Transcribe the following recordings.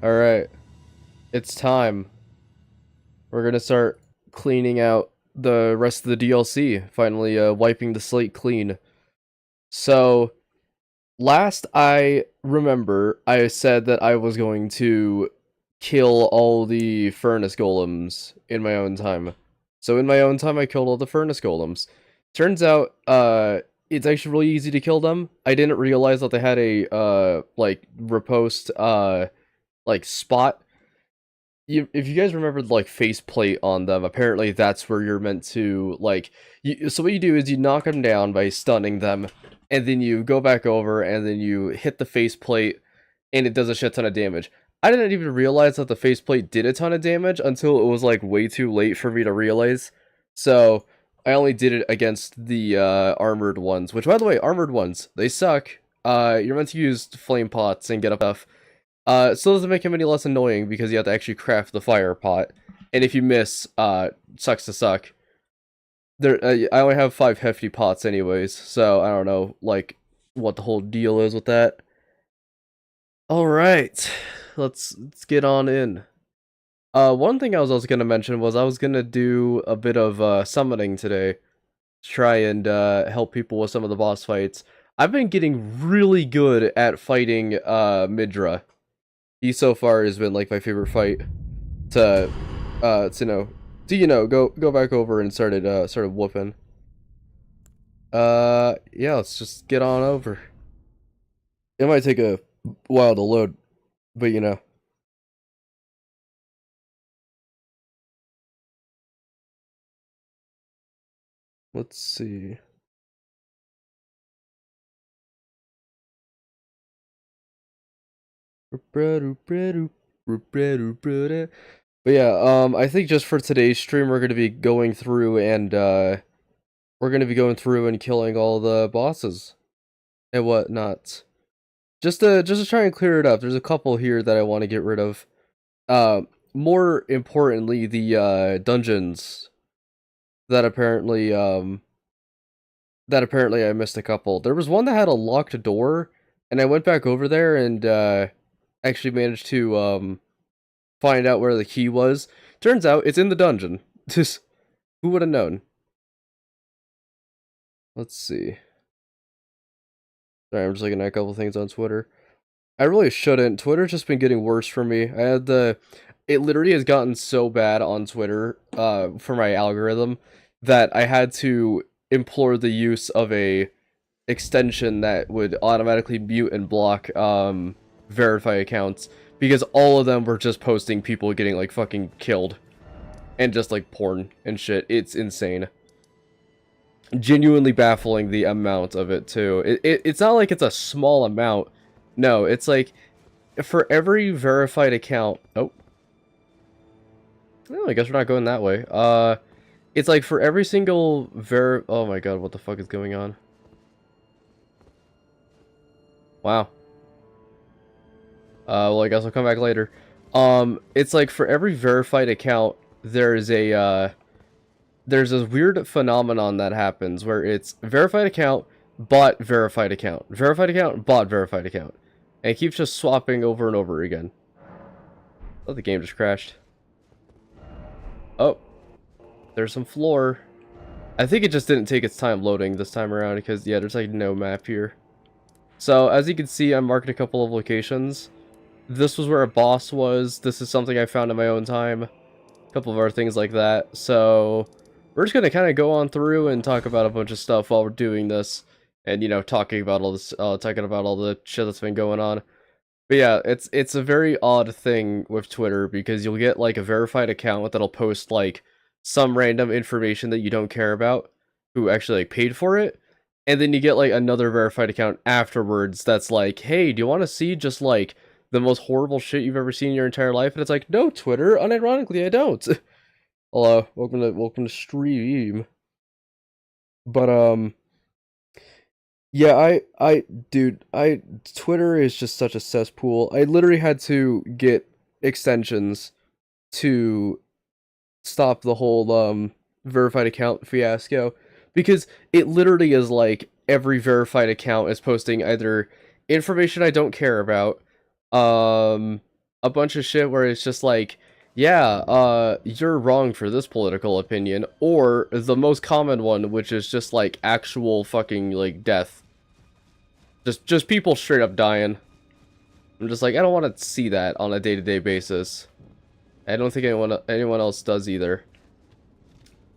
Alright, it's time. We're gonna start cleaning out the rest of the DLC, finally wiping the slate clean. So, last I remember, I said that I was going to kill all the furnace golems in my own time. So in my own time, I killed all the furnace golems. Turns out, it's actually really easy to kill them. I didn't realize that they had a, like, riposte, like, spot. If you guys remember like faceplate on them, apparently that's where you're meant to like. So what you do is you knock them down by stunning them, and then you go back over and then you hit the faceplate, and it does a shit ton of damage. I didn't even realize that the faceplate did a ton of damage until it was like way too late for me to realize. So I only did it against the armored ones, which by the way, armored ones they suck. You're meant to use flame pots and get up stuff. Still doesn't make him any less annoying because you have to actually craft the fire pot. And if you miss, sucks to suck. I only have 5 hefty pots anyways, so I don't know, like, what the whole deal is with that. Alright, let's get on in. One thing I was also gonna mention was I was gonna do a bit of, summoning today. To try and, help people with some of the boss fights. I've been getting really good at fighting, Midra. He so far has been like my favorite fight to go back over and started whooping. Yeah, let's just get on over. It might take a while to load, but you know. Let's see. But yeah, I think just for today's stream we're gonna be going through and killing all the bosses and whatnot. Just to try and clear it up. There's a couple here that I want to get rid of. Uh, More importantly, the dungeons that apparently I missed a couple. There was one that had a locked door, and I went back over there and actually managed to find out where the key was. Turns out it's in the dungeon. Just who would have known? Let's see. Sorry, I'm just looking at a couple things on Twitter. I really shouldn't. Twitter's just been getting worse for me. It literally has gotten so bad on Twitter, for my algorithm, that I had to implore the use of a extension that would automatically mute and block, verify accounts, because all of them were just posting people getting, like, fucking killed. And just, like, porn and shit. It's insane. Genuinely baffling the amount of it, too. It's not like it's a small amount. No, it's like, for every verified account... Oh, I guess we're not going that way. It's like for every single oh my god, what the fuck is going on? Wow. Well, I guess I'll come back later. It's like for every verified account, there's a, there's this weird phenomenon that happens where it's verified account, bot verified account, verified account, bot verified account. And it keeps just swapping over and over again. Oh, the game just crashed. Oh. There's some floor. I think it just didn't take its time loading this time around because, yeah, there's like no map here. So, as you can see, I marked a couple of locations. This was where a boss was. This is something I found in my own time. A couple of other things like that. So, we're just going to kind of go on through and talk about a bunch of stuff while we're doing this. And, you know, talking about all this, talking about all the shit that's been going on. But yeah, it's a very odd thing with Twitter because you'll get, like, a verified account that'll post, like, some random information that you don't care about, who actually like paid for it, and then you get like another verified account afterwards that's like, hey, do you want to see just like the most horrible shit you've ever seen in your entire life? And it's like, no, Twitter, unironically I don't. Hello, welcome to stream. But yeah, dude, Twitter is just such a cesspool. I literally had to get extensions to stop the whole verified account fiasco, because it literally is like every verified account is posting either information I don't care about, a bunch of shit where it's just like, yeah, you're wrong for this political opinion, or the most common one, which is just like actual fucking like death. Just people straight up dying. I'm just like, I don't want to see that on a day-to-day basis. I don't think anyone else does either.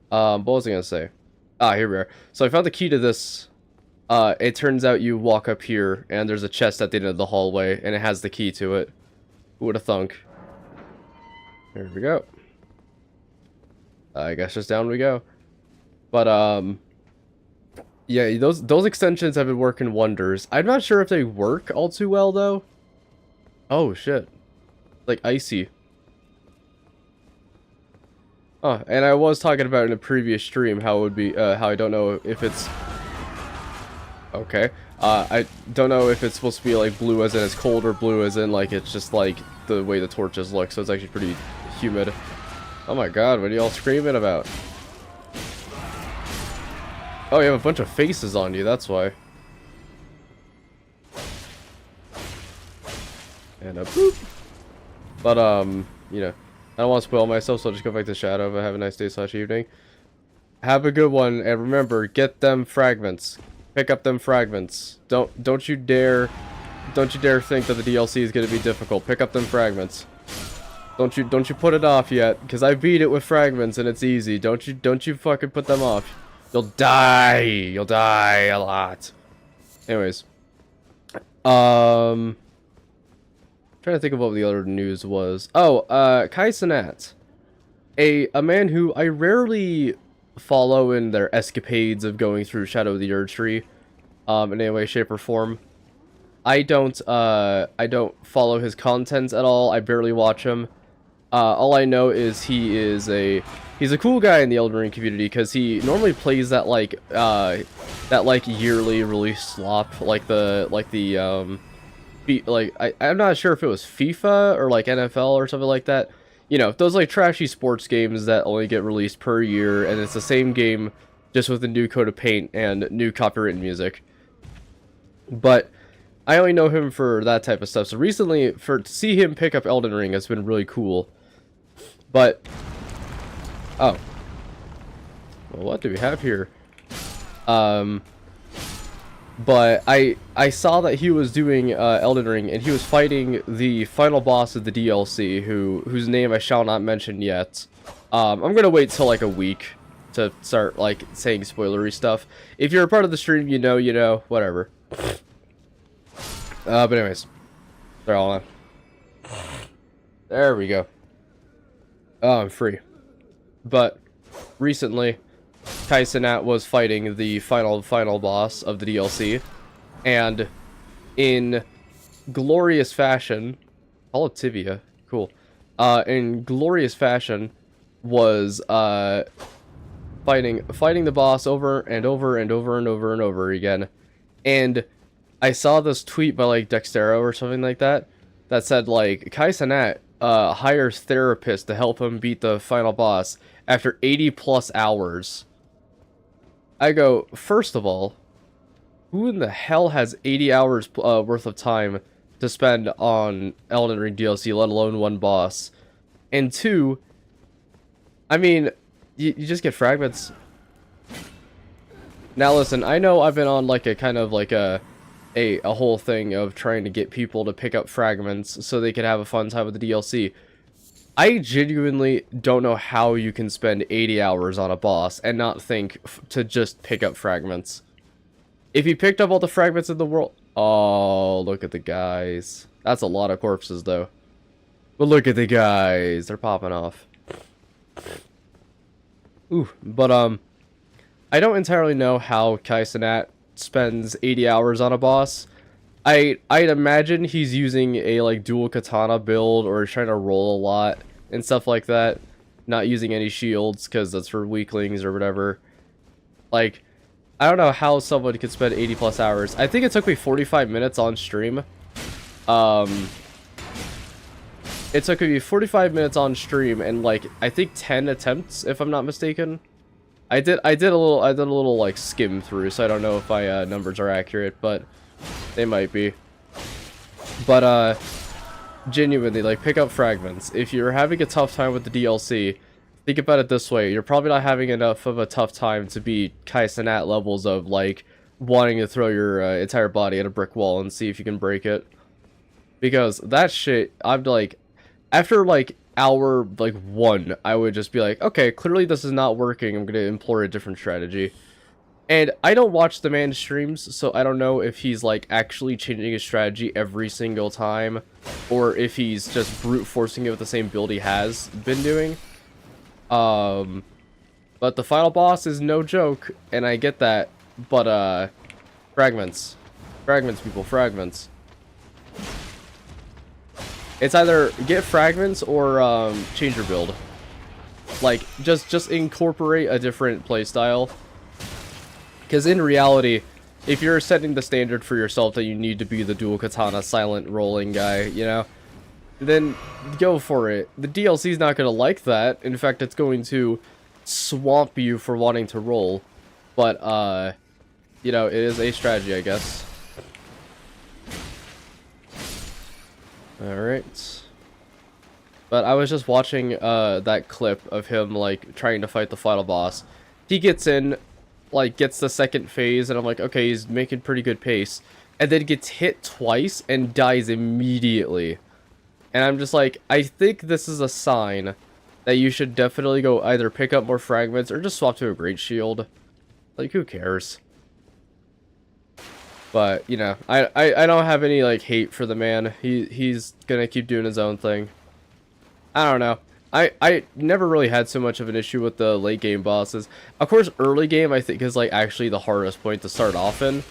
What was I gonna say? Ah, here we are. So I found the key to this. It turns out you walk up here, and there's a chest at the end of the hallway, and it has the key to it. Who would have thunk? Here we go. I guess just down we go. But, yeah, those extensions have been working wonders. I'm not sure if they work all too well, though. Oh, shit. Like, icy. Oh, and I was talking about in a previous stream how it would be, how I don't know if it's... Okay. I don't know if it's supposed to be, like, blue as in it's cold or blue as in, like, it's just, like, the way the torches look, so it's actually pretty humid. Oh my god, what are y'all screaming about? Oh, you have a bunch of faces on you, that's why. And a boop. But, you know, I don't want to spoil myself, so I'll just go back to Shadow, but have a nice day / evening. Have a good one, and remember, get them fragments. Pick up them fragments. Don't you dare think that the DLC is gonna be difficult. Pick up them fragments. Don't you put it off yet, because I beat it with fragments and it's easy. Don't you fucking put them off. You'll die. You'll die a lot. Anyways. Trying to think of what the other news was. Oh, Kai Cenat. A man who I rarely follow in their escapades of going through Shadow of the Erdtree, in any way, shape, or form. I don't follow his content at all. I barely watch him. All I know is he's a cool guy in the Elden Ring community, because he normally plays that yearly release slop, I'm not sure if it was FIFA or like NFL or something like that. You know, those like trashy sports games that only get released per year, and it's the same game just with a new coat of paint and new copyrighted music. But I only know him for that type of stuff. So recently, to see him pick up Elden Ring has been really cool. But oh, well, what do we have here? But I saw that he was doing Elden Ring, and he was fighting the final boss of the DLC, whose name I shall not mention yet. I'm gonna wait till like a week to start like saying spoilery stuff. If you're a part of the stream, you know, whatever. But anyways, they're all on. There we go. Oh, I'm free. But recently, Kai Cenat was fighting the final boss of the DLC, and in glorious fashion, call it Tibia, cool. In glorious fashion, was fighting the boss over and over and over and over and over again. And I saw this tweet by like Dextero or something like that said like Kai Cenat hires therapists to help him beat the final boss after 80+ hours. I go, first of all, who in the hell has 80 hours worth of time to spend on Elden Ring DLC, let alone one boss? And two, I mean, you just get fragments. Now listen, I know I've been on like a kind of like a whole thing of trying to get people to pick up fragments so they could have a fun time with the DLC. I genuinely don't know how you can spend 80 hours on a boss and not think to just pick up fragments. If you picked up all the fragments in the world... Oh, look at the guys. That's a lot of corpses, though. But look at the guys. They're popping off. Ooh, but, I don't entirely know how Kai Cenat spends 80 hours on a boss. I'd imagine he's using a like dual katana build, or trying to roll a lot and stuff like that. Not using any shields because that's for weaklings or whatever. Like, I don't know how someone could spend 80+ hours. I think it took me 45 minutes on stream. It took me 45 minutes on stream and like I think 10 attempts, if I'm not mistaken. I did a little like skim through, so I don't know if my numbers are accurate, but they might be. But Genuinely, like, pick up fragments. If you're having a tough time with the DLC, think about it this way. You're probably not having enough of a tough time to be Kai-Cenat levels of, like, wanting to throw your entire body at a brick wall and see if you can break it. Because that shit, I'm like, after, like, hour, like, 1, I would just be like, okay, clearly this is not working. I'm gonna employ a different strategy. And I don't watch the man's streams, so I don't know if he's, like, actually changing his strategy every single time, or if he's just brute forcing it with the same build he has been doing. But the final boss is no joke, and I get that, but, fragments. Fragments, people, fragments. It's either get fragments or, change your build. Like, just incorporate a different playstyle. Because in reality, if you're setting the standard for yourself that you need to be the dual katana silent rolling guy, you know, then go for it. The DLC's not going to like that. In fact, it's going to swamp you for wanting to roll. But, you know, it is a strategy, I guess. Alright. But I was just watching that clip of him, like, trying to fight the final boss. He gets in, like, gets the second phase, and I'm like, okay, he's making pretty good pace. And then gets hit twice and dies immediately. And I'm just like, I think this is a sign that you should definitely go either pick up more fragments or just swap to a great shield. Like, who cares? But, you know, I don't have any, like, hate for the man. He's gonna keep doing his own thing. I don't know. I never really had so much of an issue with the late game bosses. Of course, early game I think is, like, actually the hardest point to start off in.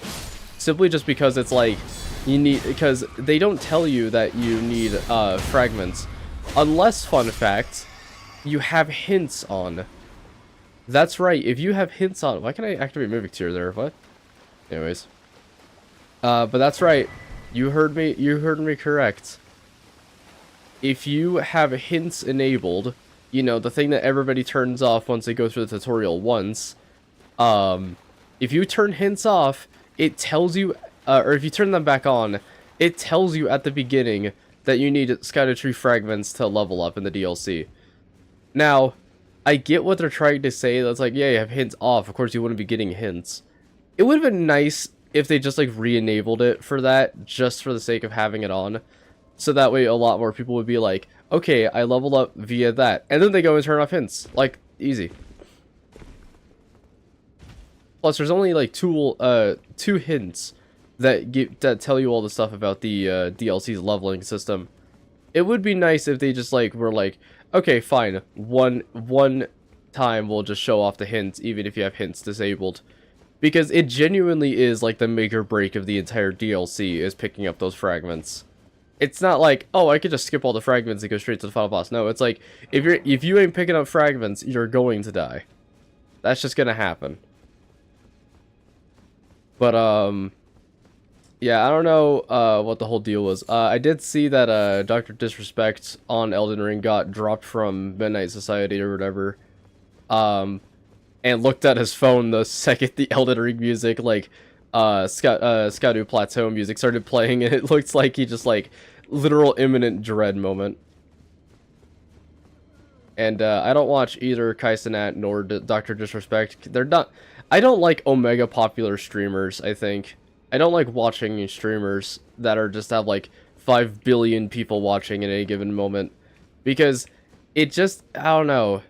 Simply just because it's like, you need, because they don't tell you that you need fragments. Unless, fun fact, you have hints on. That's right, if you have hints on, why can I activate Mimic Tear there? What? Anyways. But that's right. You heard me correct. If you have hints enabled, you know, the thing that everybody turns off once they go through the tutorial once, if you turn hints off, it tells you, or if you turn them back on, it tells you at the beginning that you need Scattered Tree Fragments to level up in the DLC. Now, I get what they're trying to say. That's like, yeah, you have hints off. Of course, you wouldn't be getting hints. It would have been nice if they just, like, re-enabled it for that, just for the sake of having it on. So that way a lot more people would be like, okay, I leveled up via that. And then they go and turn off hints. Like, easy. Plus, there's only, like, two hints that tell you all the stuff about the DLC's leveling system. It would be nice if they just, like, were like, okay, fine, one time we'll just show off the hints, even if you have hints disabled. Because it genuinely is, like, the make or break of the entire DLC is picking up those fragments. It's not like, oh, I could just skip all the fragments and go straight to the final boss. No, it's like, if you ain't picking up fragments, you're going to die. That's just gonna happen. But, yeah, I don't know what the whole deal was. I did see that Dr. Disrespect on Elden Ring got dropped from Midnight Society or whatever. And looked at his phone the second the Elden Ring music, like, Skadu Plateau music started playing, and it looked like he just, like, literal imminent dread moment. And I don't watch either Kai-Cenat nor Dr. Disrespect. They're not, I don't like omega popular streamers, I think. I don't like watching streamers that are just have like 5 billion people watching at any given moment, because it just, I don't know.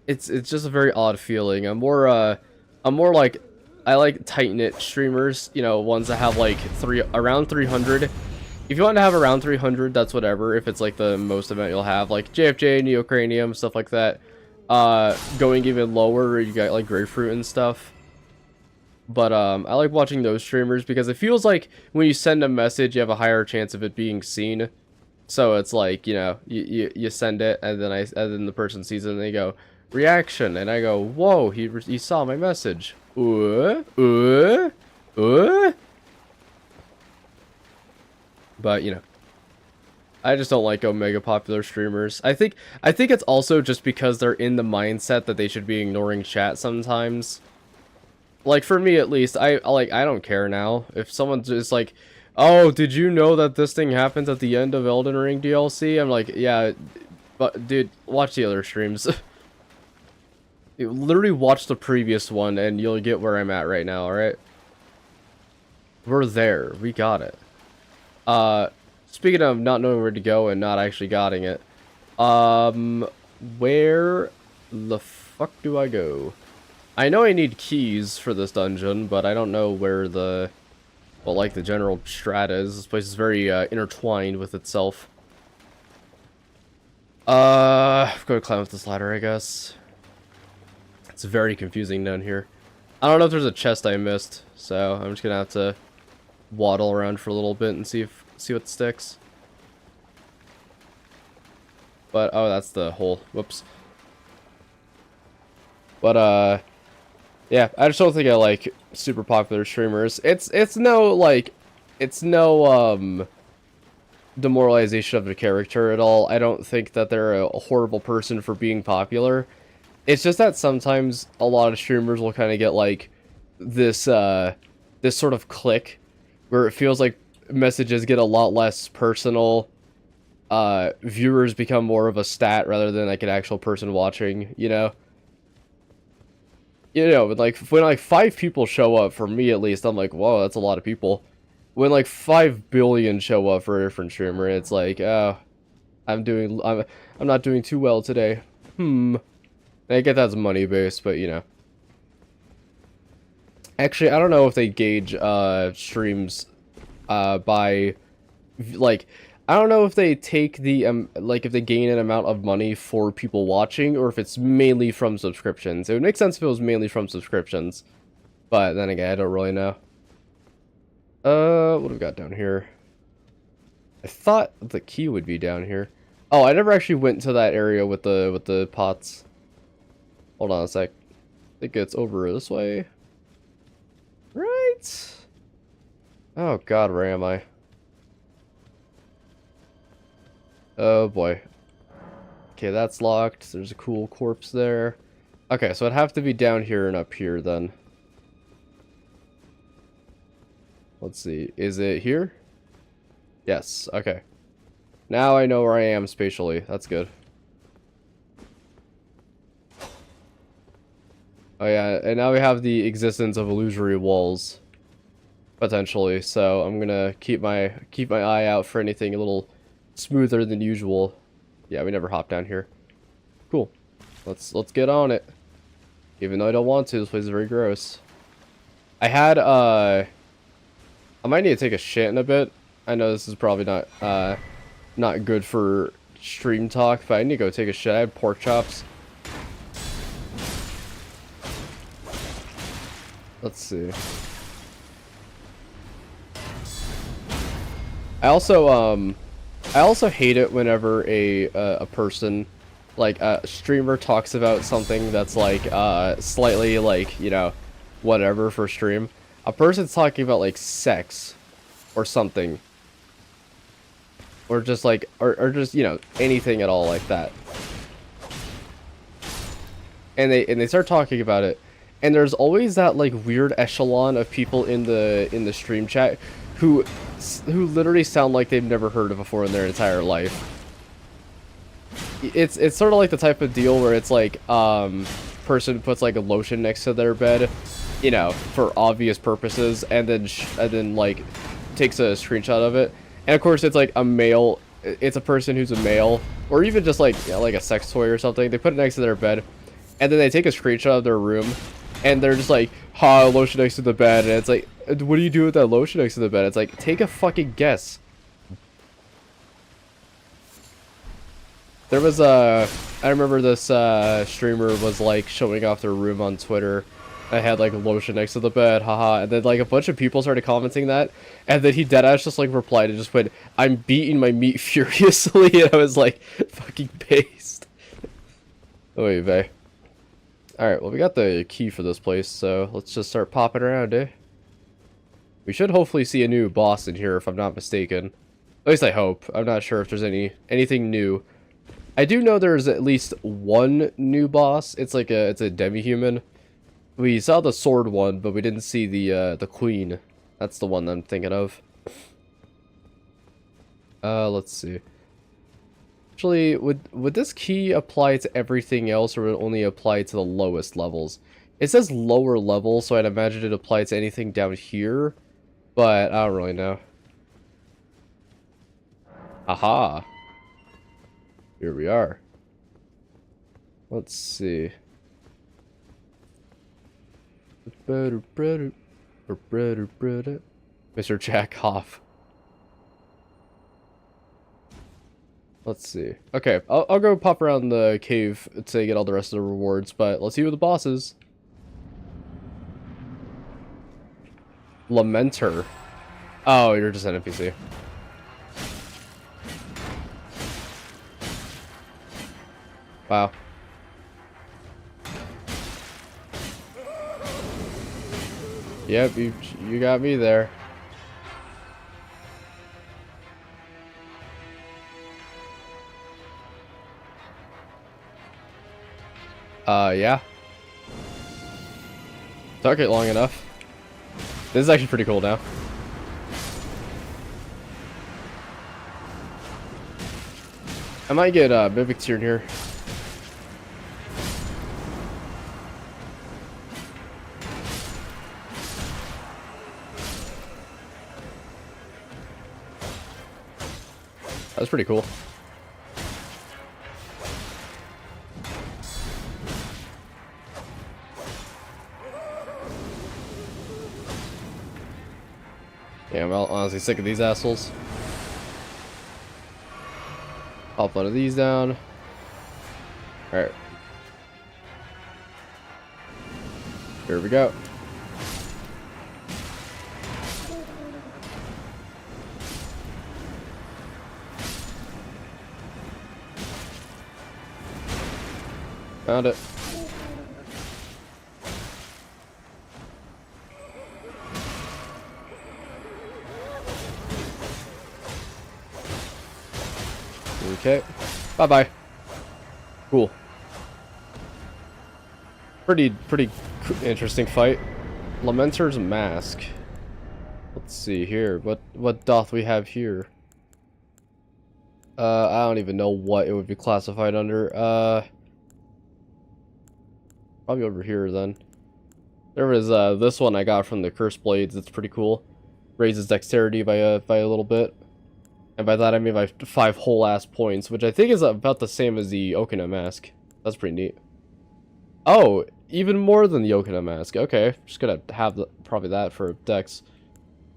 It's just a very odd feeling. I'm more like, I like tight-knit streamers, you know, ones that have like around 300. If you want to have around 300, that's whatever. If it's like the most amount you'll have, like JFJ, Neocranium, stuff like that. Going even lower, you got like Grapefruit and stuff. But I like watching those streamers because it feels like when you send a message, you have a higher chance of it being seen. So it's like, you know, you send it, and then the person sees it and they go, reaction, and I go, whoa, he saw my message. But, you know, I just don't like omega popular streamers. I think it's also just because they're in the mindset that they should be ignoring chat sometimes. Like, for me at least, I don't care now. If someone just like, Oh, did you know that this thing happens at the end of Elden Ring DLC? I'm like, yeah, but dude, watch the other streams. You literally watch the previous one and you'll get where I'm at right now, alright? We're there. We got it. Speaking of not knowing where to go and not actually getting it, where the fuck do I go? I know I need keys for this dungeon, but I don't know where the, well, like the general strat is. This place is very, intertwined with itself. I'm gonna climb up this ladder, I guess. It's very confusing down here. I don't know if there's a chest I missed, so I'm just gonna have to waddle around for a little bit and see what sticks. But oh, that's the hole. Whoops. But yeah, I just don't think I like super popular streamers. It's no demoralization of the character at all. I don't think that they're a horrible person for being popular. It's just that sometimes a lot of streamers will kind of get like this this sort of click where it feels like messages get a lot less personal. Viewers become more of a stat rather than like an actual person watching, you know? You know, like when like 5 people show up, for me at least, I'm like, whoa, that's a lot of people. When like 5 billion show up for a different streamer, it's like, oh, I'm not doing too well today. I get that's money based, but you know. Actually, I don't know if they gauge streams by like, I don't know if they take the like if they gain an amount of money for people watching or if it's mainly from subscriptions. It would make sense if it was mainly from subscriptions, but then again, I don't really know. What do we got down here? I thought the key would be down here. Oh, I never actually went to that area with the pots. Hold on a sec. I think it's over this way. Right? Oh god, where am I? Oh boy. Okay, that's locked. There's a cool corpse there. Okay, so it'd have to be down here and up here then. Let's see. Is it here? Yes, okay. Now I know where I am spatially. That's good. Oh yeah, and now we have the existence of illusory walls. Potentially, so I'm gonna keep my eye out for anything a little smoother than usual. Yeah, we never hop down here. Cool. Let's get on it. Even though I don't want to, this place is very gross. I had I might need to take a shit in a bit. I know this is probably not good for stream talk, but I need to go take a shit. I had pork chops. Let's see. I also hate it whenever a person, like a streamer, talks about something that's like slightly like, you know, whatever for stream. A person's talking about like sex or something, or just like or just, you know, anything at all like that, and they start talking about it, and there's always that like weird echelon of people in the stream chat who literally sound like they've never heard it before in their entire life. It's sort of like the type of deal where it's like person puts like a lotion next to their bed, you know, for obvious purposes, and then like takes a screenshot of it, and of course it's like a male, it's a person who's a male, or even just like, you know, like a sex toy or something. They put it next to their bed, and then they take a screenshot of their room, and they're just like, ha, lotion next to the bed, and it's like, what do you do with that lotion next to the bed? It's like, take a fucking guess. There was I remember this streamer was like showing off their room on Twitter. I had like lotion next to the bed, haha, and then like a bunch of people started commenting that, and then he deadass just like replied and just went, "I'm beating my meat furiously," and I was like, fucking pissed. Oy vey. Alright, well we got the key for this place, so let's just start popping around, eh? We should hopefully see a new boss in here if I'm not mistaken. At least I hope. I'm not sure if there's anything new. I do know there's at least one new boss. It's like it's a demi-human. We saw the sword one, but we didn't see the queen. That's the one I'm thinking of. Let's see. Actually, would this key apply to everything else, or would it only apply to the lowest levels? It says lower level, so I'd imagine it applied to anything down here, but I don't really know. Aha! Here we are. Let's see. Mr. Jack Hoff. Let's see. Okay, I'll go pop around the cave to get all the rest of the rewards, but let's see who the boss is. Lamenter. Oh, you're just an NPC. Wow. Yep, you got me there. Yeah. Took it long enough. This is actually pretty cool now. I might get Mimic Tier in here. That's pretty cool. Yeah, I'm honestly sick of these assholes. Pop one of these down. Alright. Here we go. Found it. Okay. Bye-bye. Cool. Pretty interesting fight. Lamenter's Mask. Let's see here. What doth we have here? I don't even know what it would be classified under. Probably over here then. There was this one I got from the Curse Blades. It's pretty cool. Raises dexterity by a little bit. And by that I mean by 5 whole ass points, which I think is about the same as the Okina Mask. That's pretty neat. Oh, even more than the Okina Mask. Okay, just gonna have probably that for dex.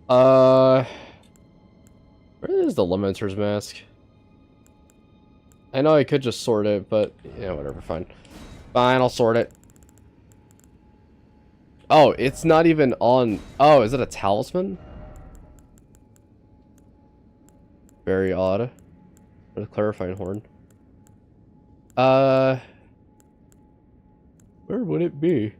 Where is the Lamenter's Mask? I know I could just sort it, but yeah, whatever, fine. Fine, I'll sort it. Oh, it's not even on... Oh, is it a talisman? Very odd. Or the clarifying horn. Where would it be?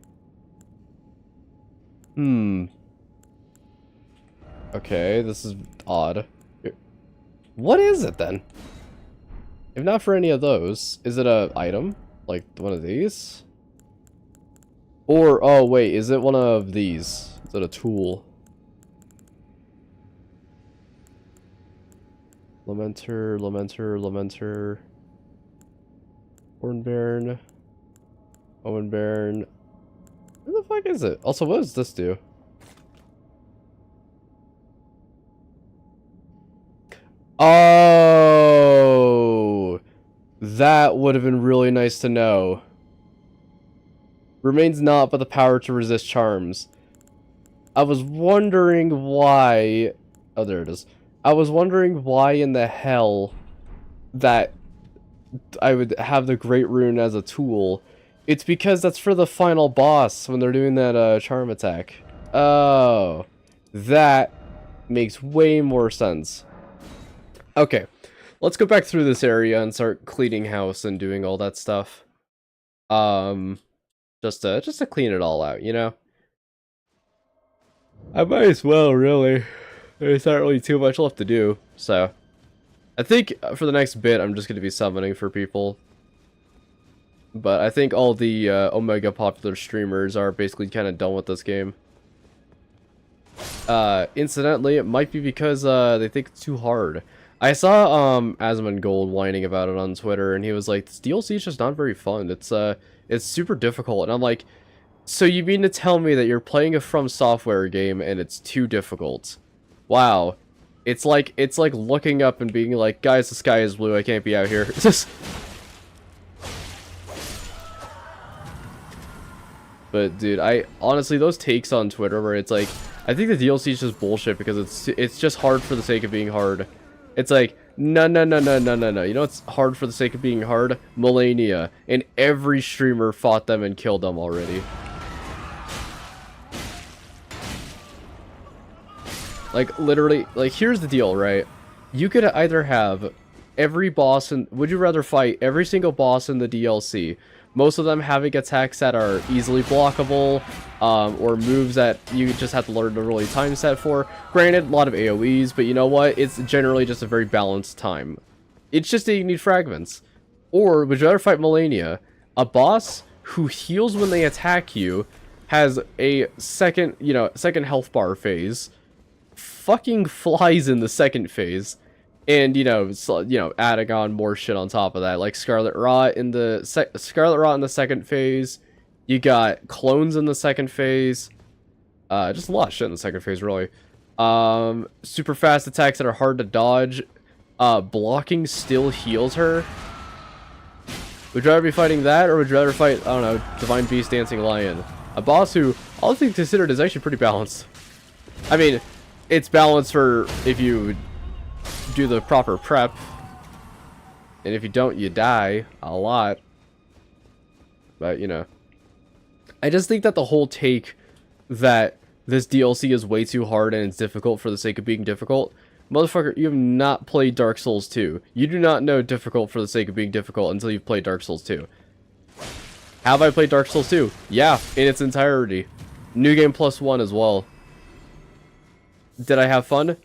Okay, this is odd. What is it then? If not for any of those, is it a item? Like one of these? Or, oh wait, is it one of these? Is it a tool? Lamenter. Horn Baron. Owen Baron. Where the fuck is it? Also, what does this do? Oh! That would have been really nice to know. Remains not but the power to resist charms. I was wondering why... Oh, there it is. I was wondering why in the hell that I would have the Great Rune as a tool. It's because that's for the final boss when they're doing that charm attack. Oh, that makes way more sense. Okay, let's go back through this area and start cleaning house and doing all that stuff. Just to clean it all out, you know? I might as well, really. There's not really too much left to do, so... I think for the next bit, I'm just going to be summoning for people. But I think all the Omega popular streamers are basically kind of done with this game. Incidentally, it might be because they think it's too hard. I saw Asmongold whining about it on Twitter, and he was like, "This DLC is just not very fun. It's super difficult." And I'm like, "So you mean to tell me that you're playing a From Software game and it's too difficult? Wow, it's like looking up and being like, guys, the sky is blue. I can't be out here." Just. But dude, I honestly, those takes on Twitter where it's like, I think the DLC is just bullshit because it's just hard for the sake of being hard. It's like, no, no, no, no, no, no, no. You know what's hard for the sake of being hard? Millennia. And every streamer fought them and killed them already. Like, literally, like, here's the deal, right? You could either have every boss in... Would you rather fight every single boss in the DLC? Most of them having attacks that are easily blockable, or moves that you just have to learn to really time set for. Granted, a lot of AoEs, but you know what? It's generally just a very balanced time. It's just that you need fragments. Or, would you rather fight Millennia? A boss who heals when they attack you, has a second health bar phase, fucking flies in the second phase, and adding on more shit on top of that, like Scarlet Rot in the second phase. You got clones in the second phase. Just a lot of shit in the second phase, really. Super fast attacks that are hard to dodge. Blocking still heals her. Would you rather be fighting that, or would you rather fight, I don't know, Divine Beast Dancing Lion? A boss who, all things considered, is actually pretty balanced. I mean, it's balanced for if you do the proper prep, and if you don't, you die a lot. But I just think that the whole take that this DLC is way too hard and it's difficult for the sake of being difficult, motherfucker, you have not played Dark Souls 2. You do not know difficult for the sake of being difficult until you've played Dark Souls 2. Have I played Dark Souls 2? Yeah, in its entirety. New Game Plus 1 as well. Did I have fun?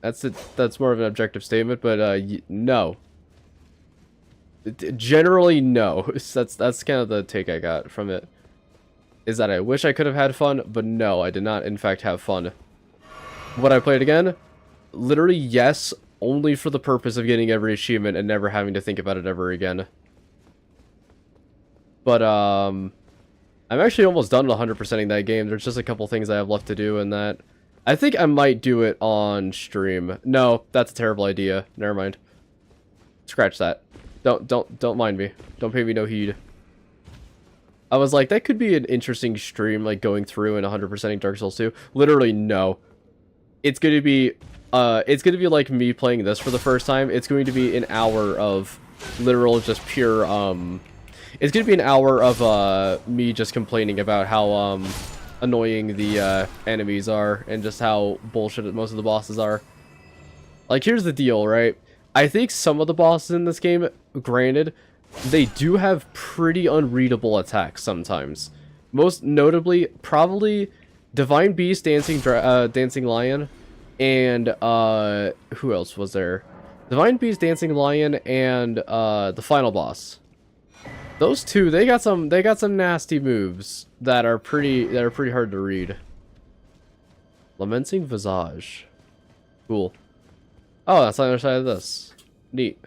That's more of an objective statement, but no. Generally, no. That's kind of the take I got from it. Is that I wish I could have had fun, but no, I did not in fact have fun. Would I play it again? Literally, yes, only for the purpose of getting every achievement and never having to think about it ever again. But, I'm actually almost done with 100%ing that game. There's just a couple things I have left to do in that. I think I might do it on stream. No, that's a terrible idea. Never mind. Scratch that. Don't mind me. Don't pay me no heed. I was like, that could be an interesting stream, like going through and 100%ing Dark Souls 2. Literally, no. It's gonna be like me playing this for the first time. It's going to be an hour of literal, just pure, it's gonna be an hour of, me just complaining about how, annoying the, enemies are, and just how bullshit most of the bosses are. Like, here's the deal, right? I think some of the bosses in this game, granted, they do have pretty unreadable attacks sometimes. Most notably, probably Divine Beast, Dancing Lion, and who else was there? Divine Beast, Dancing Lion, and the final boss. Those two, they got some nasty moves that are pretty hard to read. Lamenting Visage. Cool. Oh, that's on the other side of this. Neat.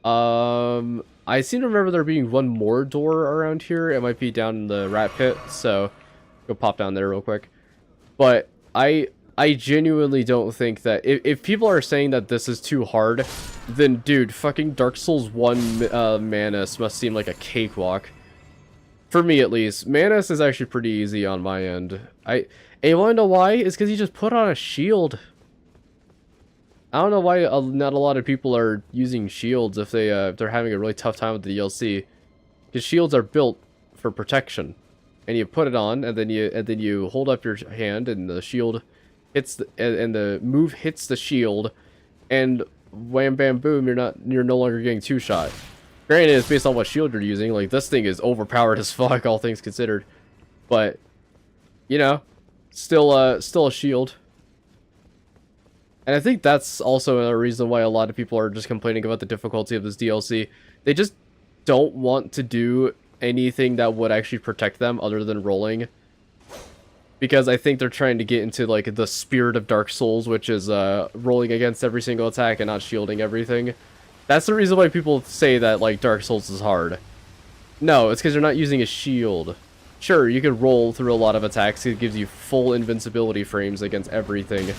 I seem to remember there being one more door around here. It might be down in the rat pit, so go pop down there real quick. But I genuinely don't think that if people are saying that this is too hard, then dude, fucking Dark Souls 1 Manus must seem like a cakewalk. For me at least. Manus is actually pretty easy on my end. You wanna know why? It's because you just put on a shield. I don't know why not a lot of people are using shields if they're having a really tough time with the DLC. Because shields are built for protection. And you put it on, and then you hold up your hand, and the shield hits and the move hits the shield, and wham bam boom, you're no longer getting two-shot. Granted, it's based on what shield you're using. Like, this thing is overpowered as fuck, all things considered. But still a shield. And I think that's also a reason why a lot of people are just complaining about the difficulty of this DLC. They just don't want to do anything that would actually protect them other than rolling. because I think they're trying to get into like the spirit of Dark Souls, which is rolling against every single attack and not shielding everything. That's the reason why people say that like Dark Souls is hard. No, it's because you're not using a shield. Sure, you can roll through a lot of attacks. It gives you full invincibility frames against everything.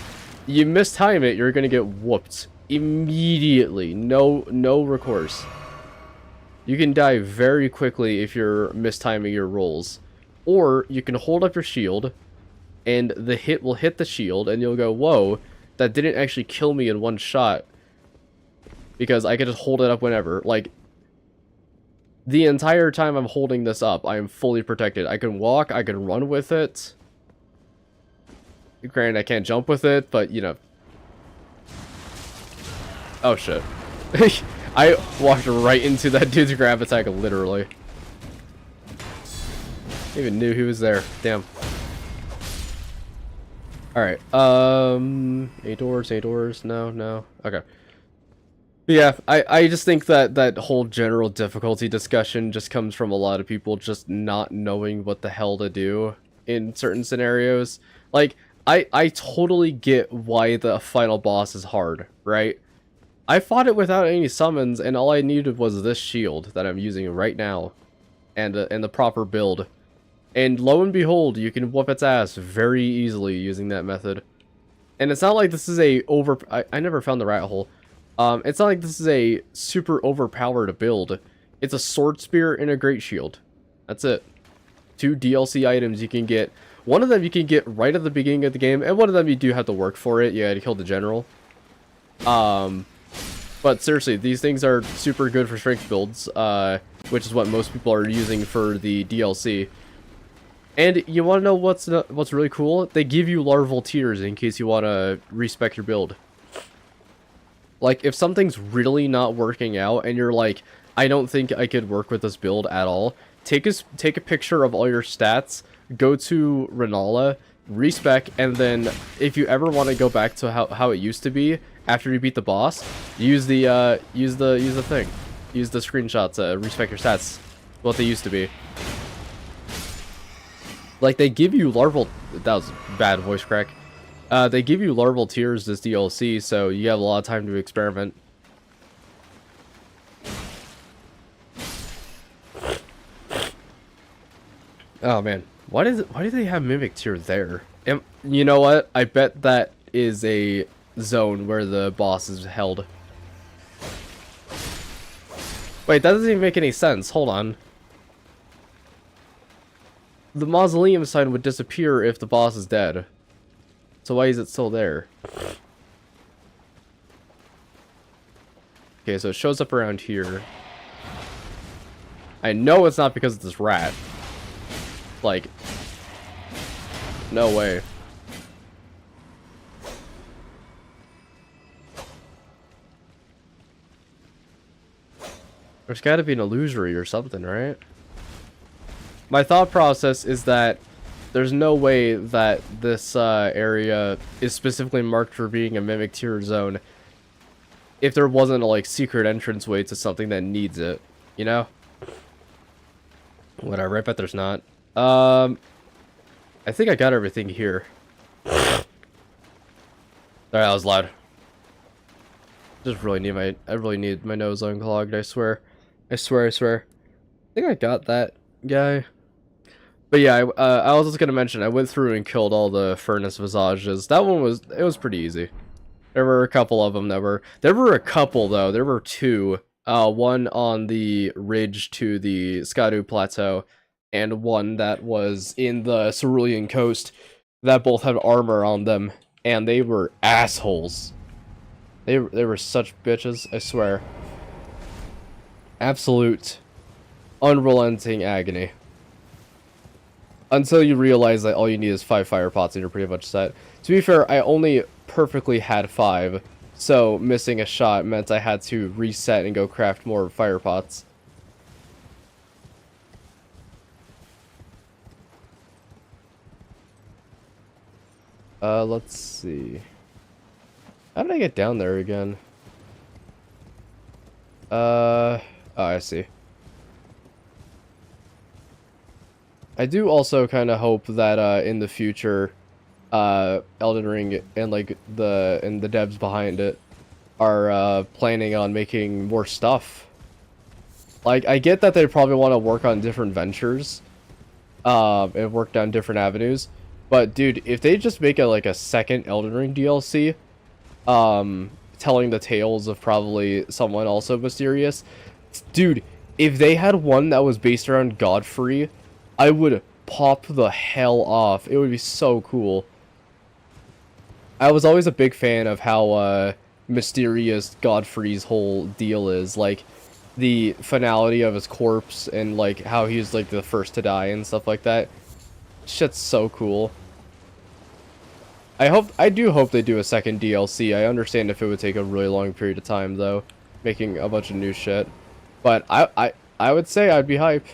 You mistime it, you're gonna get whooped immediately. No recourse. You can die very quickly if you're mistiming your rolls. Or you can hold up your shield, and the hit will hit the shield, and you'll go, whoa, that didn't actually kill me in one shot. Because I can just hold it up whenever. Like, the entire time I'm holding this up, I am fully protected. I can walk, I can run with it. Granted, I can't jump with it, but, you know. Oh, shit. I walked right into that dude's grab attack, literally. I even knew he was there. Damn. Alright, 8 doors, no. Okay. Yeah, I just think that whole general difficulty discussion just comes from a lot of people just not knowing what the hell to do in certain scenarios. Like, I totally get why the final boss is hard, right? I fought it without any summons, and all I needed was this shield that I'm using right now, and the proper build. And lo and behold, you can whoop its ass very easily using that method. And it's not like this is a I never found the rat hole. It's not like this is a super overpowered build. It's a sword spear and a great shield. That's it. 2 DLC items you can get. One of them you can get right at the beginning of the game, and one of them you do have to work for it. You gotta kill the general. But seriously, these things are super good for strength builds, which is what most people are using for the DLC. And you want to know what's really cool? They give you larval tears in case you want to respec your build. Like, if something's really not working out, and you're like, I don't think I could work with this build at all, take a picture of all your stats, go to Renala, respec, and then if you ever want to go back to how it used to be after you beat the boss, use the thing, use the screenshots to respec your stats, what they used to be. Like, they give you larval... That was bad voice crack. They give you larval tears this DLC, so you have a lot of time to experiment. Oh, man. Why do they have Mimic Tear there? You know what? I bet that is a zone where the boss is held. Wait, that doesn't even make any sense. Hold on. The mausoleum sign would disappear if the boss is dead. So why is it still there? Okay, so it shows up around here. I know it's not because of this rat. Like, no way. There's gotta be an illusory or something, right? My thought process is that there's no way that this area is specifically marked for being a Mimic Tier zone if there wasn't a, like, secret entranceway to something that needs it, you know? Whatever, I bet there's not. I think I got everything here. Sorry, that was loud. Just really need I really need my nose unclogged, I swear. I swear. I think I got that guy. But yeah, I was just gonna mention, I went through and killed all the furnace visages. That one was pretty easy. There were a couple of them that were... There were a couple, though. There were 2. One on the ridge to the Skadu Plateau, and one that was in the Cerulean Coast that both had armor on them, and they were assholes. They were such bitches, I swear. Absolute, unrelenting agony. Until you realize that all you need is 5 fire pots and you're pretty much set. To be fair, I only perfectly had 5, so missing a shot meant I had to reset and go craft more fire pots. Let's see. How did I get down there again? Oh, I see. I do also kind of hope that in the future, Elden Ring and like the devs behind it are planning on making more stuff. Like, I get that they probably want to work on different ventures, and work down different avenues, but dude, if they just make a second Elden Ring DLC, telling the tales of probably someone also mysterious, dude, if they had one that was based around Godfrey, I would pop the hell off. It would be so cool. I was always a big fan of how mysterious Godfrey's whole deal is, like the finality of his corpse and like how he's like the first to die and stuff like that. Shit's so cool. I do hope they do a second DLC. I understand if it would take a really long period of time though, making a bunch of new shit. But I would say I'd be hype.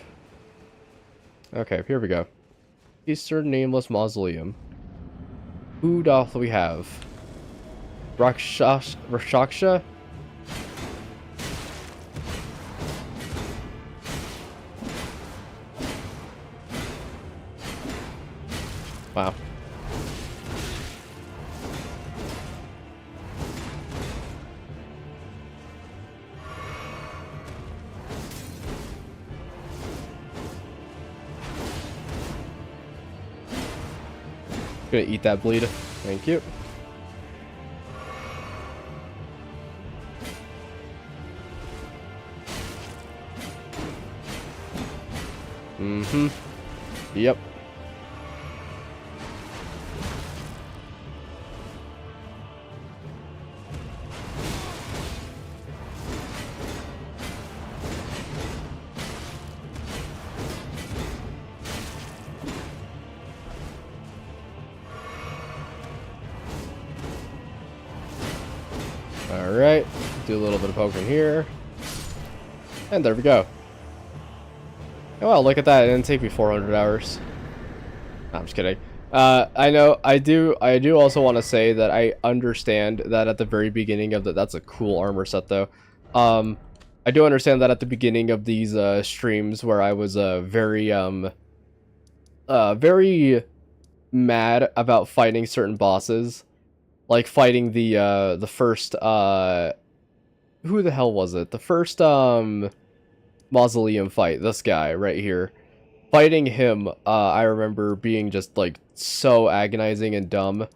Okay, here we go. Eastern Nameless Mausoleum. Who doth we have? Raksha? Wow. Gonna eat that bleed. Thank you. Mm-hmm. Yep. Alright, do a little bit of poking here. And there we go. Oh, well, look at that, it didn't take me 400 hours. No, I'm just kidding. I know, I do also want to say that I understand that at the very beginning of that's a cool armor set though. I do understand that at the beginning of these streams where I was very mad about fighting certain bosses. Like fighting the first, who the hell was it? The first, mausoleum fight, this guy right here. Fighting him, I remember being just, like, so agonizing and dumb.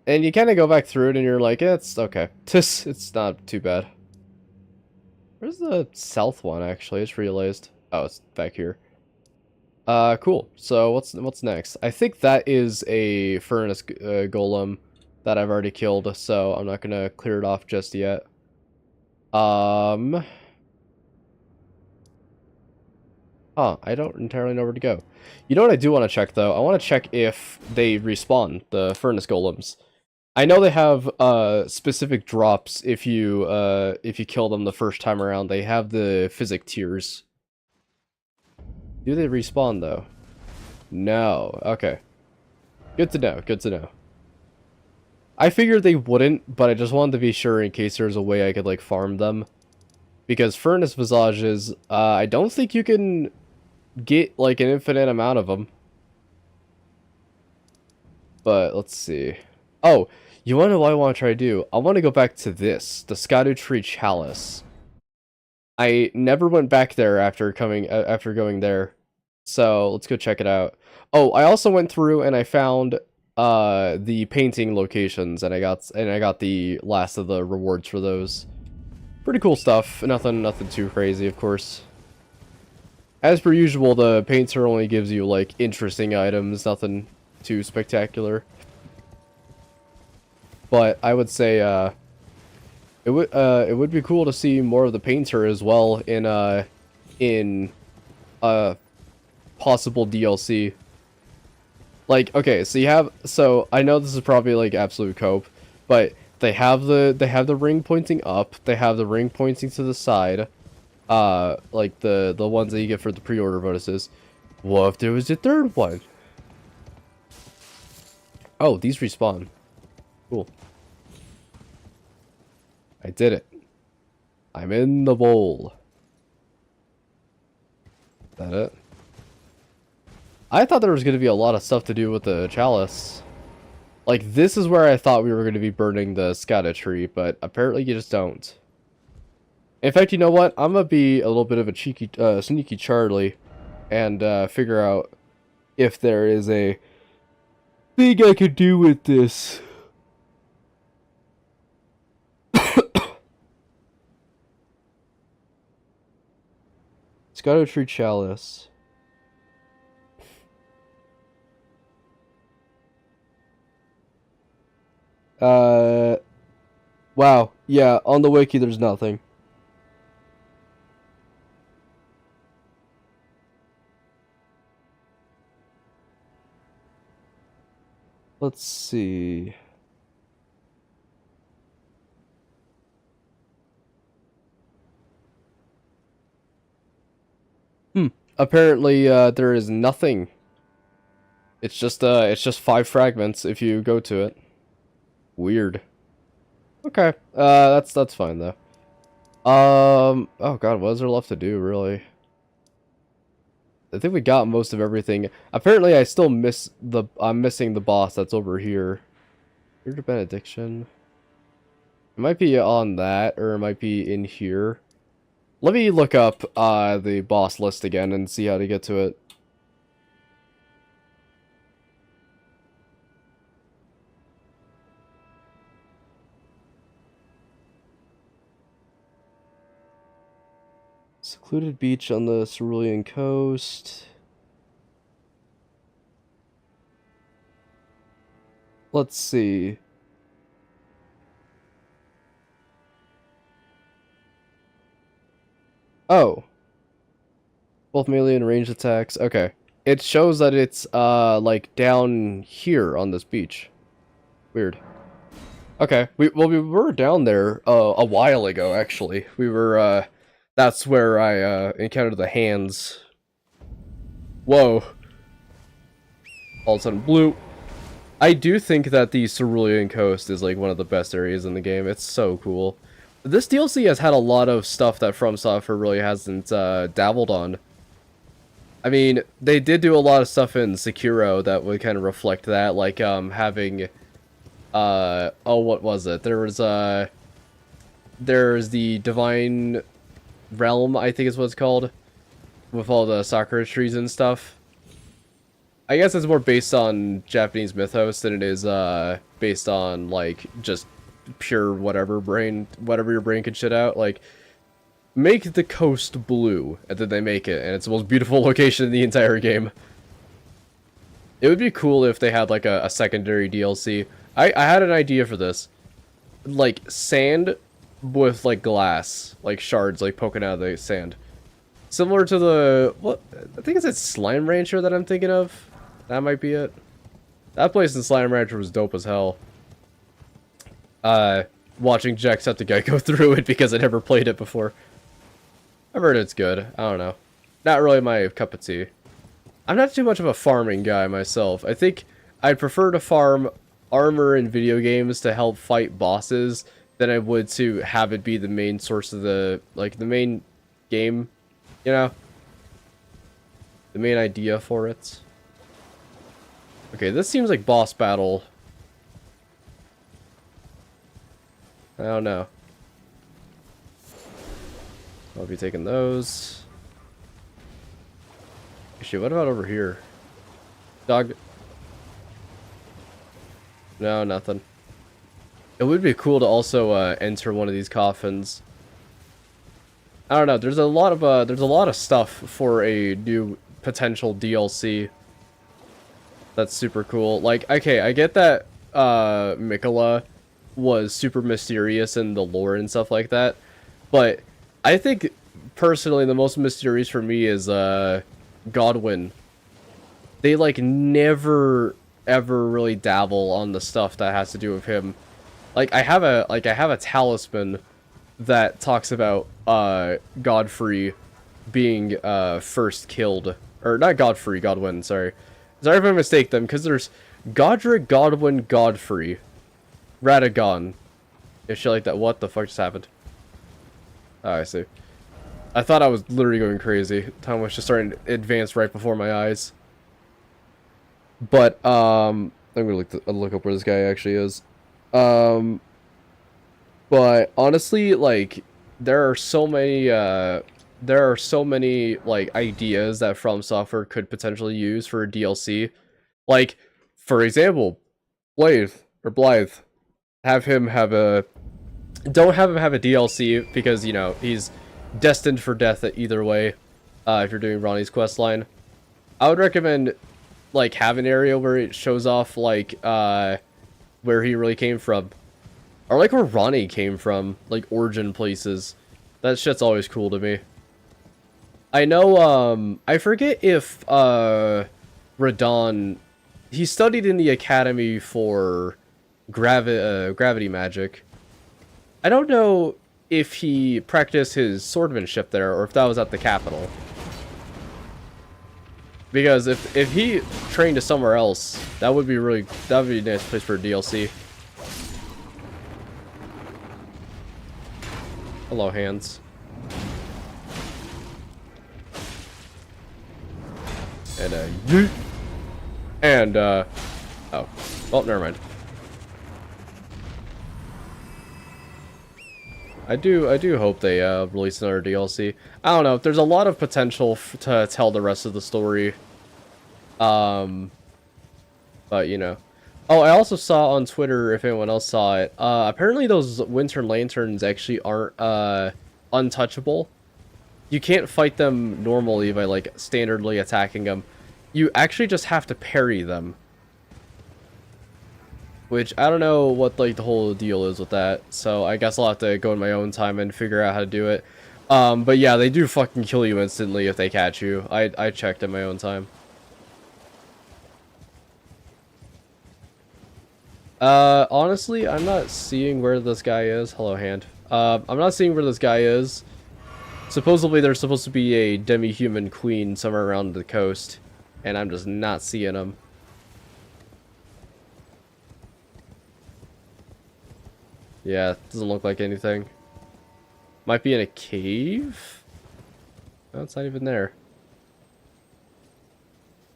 And you kind of go back through it and you're like, yeah, it's okay. It's not too bad. Where's the south one, actually? I just realized. Oh, it's back here. Cool. So, what's next? I think that is a furnace golem that I've already killed, so I'm not gonna clear it off just yet. Huh, I don't entirely know where to go. You know what I do want to check, though? I want to check if they respawn, the furnace golems. I know they have, specific drops if you kill them the first time around. They have the physic tiers. Do they respawn, though? No. Okay. Good to know, good to know. I figured they wouldn't, but I just wanted to be sure in case there's a way I could, like, farm them. Because Furnace Visages, I don't think you can get, like, an infinite amount of them. But, let's see. Oh, you wanna know what I want to try to do? I want to go back to this, the Scadu Tree Chalice. I never went back there after going there. So, let's go check it out. Oh, I also went through and I found the painting locations, and I got the last of the rewards for those. Pretty cool stuff. Nothing too crazy, of course. As per usual, the painter only gives you like interesting items, nothing too spectacular. But I would say it would be cool to see more of the painter as well in possible DLC. Like, okay, so I know this is probably like absolute cope, but they have the ring pointing up, they have the ring pointing to the side, like the ones that you get for the pre-order bonuses. What if there was a third one? Oh, these respawn. Cool. I did it. I'm in the bowl. Is that it? I thought there was going to be a lot of stuff to do with the chalice. Like, this is where I thought we were going to be burning the scata tree, but apparently you just don't. In fact, you know what? I'm going to be a little bit of a cheeky, sneaky Charlie and figure out if there is a thing I could do with this. Scata tree chalice. Wow. Yeah, on the wiki there's nothing. Let's see. Apparently, there is nothing. It's just 5 fragments if you go to it. Weird. Okay. That's fine though. Oh god, what is there left to do, really? I think we got most of everything. Apparently, I still I'm missing the boss that's over here. Here to benediction. It might be on that, or it might be in here. Let me look up the boss list again and see how to get to it. Secluded beach on the Cerulean coast. Let's see. Oh. Both melee and ranged attacks. Okay. It shows that it's, like, down here on this beach. Weird. Okay. We were down there, a while ago, actually. We were, that's where I, encountered the hands. Whoa. All of a sudden, blue. I do think that the Cerulean Coast is, like, one of the best areas in the game. It's so cool. This DLC has had a lot of stuff that From Software really hasn't, dabbled on. I mean, they did do a lot of stuff in Sekiro that would kind of reflect that, like, having, oh, what was it? There's the Divine Realm, I think is what it's called, with all the Sakura trees and stuff. I guess it's more based on Japanese mythos than it is, based on, like, just pure whatever your brain can shit out. Like, make the coast blue, and then they make it, and it's the most beautiful location in the entire game. It would be cool if they had, like, a secondary DLC. I had an idea for this. Like, sand with, like, glass. Like, shards, like, poking out of the sand. Similar to the... what? I think it's a Slime Rancher that I'm thinking of. That might be it. That place in Slime Rancher was dope as hell. Watching Jacksepticeye go through it because I never played it before. I've heard it's good. I don't know. Not really my cup of tea. I'm not too much of a farming guy myself. I think I'd prefer to farm armor in video games to help fight bosses than I would to have it be the main source of the, like, the main game, you know? The main idea for it. Okay, this seems like boss battle. I don't know. I'll be taking those. Actually, what about over here? Dog. No, nothing. It would be cool to also enter one of these coffins. I don't know. There's a lot of stuff for a new potential DLC. That's super cool. Like, okay, I get that Mikola was super mysterious in the lore and stuff like that, but I think personally the most mysterious for me is Godwin. They, like, never ever really dabble on the stuff that has to do with him. Like, I have a talisman that talks about Godfrey being first killed, or not Godfrey, Godwin, sorry if I mistake them, because there's Godric, Godwin, Godfrey, Radagon, if shit like that. What the fuck just happened? Oh, I see. I thought I was literally going crazy. Time was just starting to advance right before my eyes. But I'm gonna look up where this guy actually is. Um, but honestly, like there are so many like ideas that From Software could potentially use for a DLC. Like, for example, Blythe. Have him have a Don't have him have a DLC because, you know, he's destined for death either way. If you're doing Ronnie's quest line, I would recommend like have an area where it shows off like where he really came from, or like where Ronnie came from, like origin places. That shit's always cool to me. I know. I forget if Radon, he studied in the academy for gravity magic. I don't know if he practiced his swordmanship there or if that was at the capital. Because if he trained to somewhere else, that would be a nice place for a DLC. Hello, hands. And yeet. And oh, well, never mind. I do hope they release another DLC. I don't know. There's a lot of potential to tell the rest of the story. But you know. Oh, I also saw on Twitter, if anyone else saw it, apparently those Winter Lanterns actually aren't untouchable. You can't fight them normally by like standardly attacking them. You actually just have to parry them. Which, I don't know what, like, the whole deal is with that. So, I guess I'll have to go in my own time and figure out how to do it. But yeah, they do fucking kill you instantly if they catch you. I checked in my own time. Honestly, I'm not seeing where this guy is. Hello, hand. I'm not seeing where this guy is. Supposedly, there's supposed to be a demi-human queen somewhere around the coast. And I'm just not seeing him. Yeah, doesn't look like anything. Might be in a cave? No, it's not even there.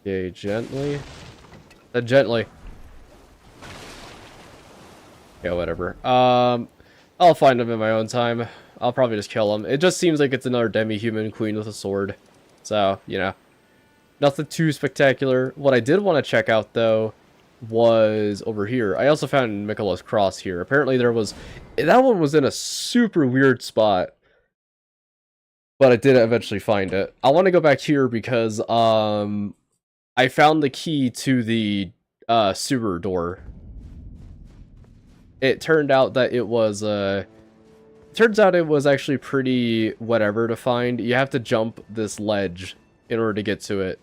Okay, gently. Gently. Yeah, whatever. I'll find him in my own time. I'll probably just kill him. It just seems like it's another demi-human queen with a sword. So, you know. Nothing too spectacular. What I did want to check out, though, was over here. I also found Michaela's Cross here. Apparently there was... That one was in a super weird spot. But I did eventually find it. I want to go back here because, I found the key to the, sewer door. It turned out that it was, turns out it was actually pretty whatever to find. You have to jump this ledge in order to get to it.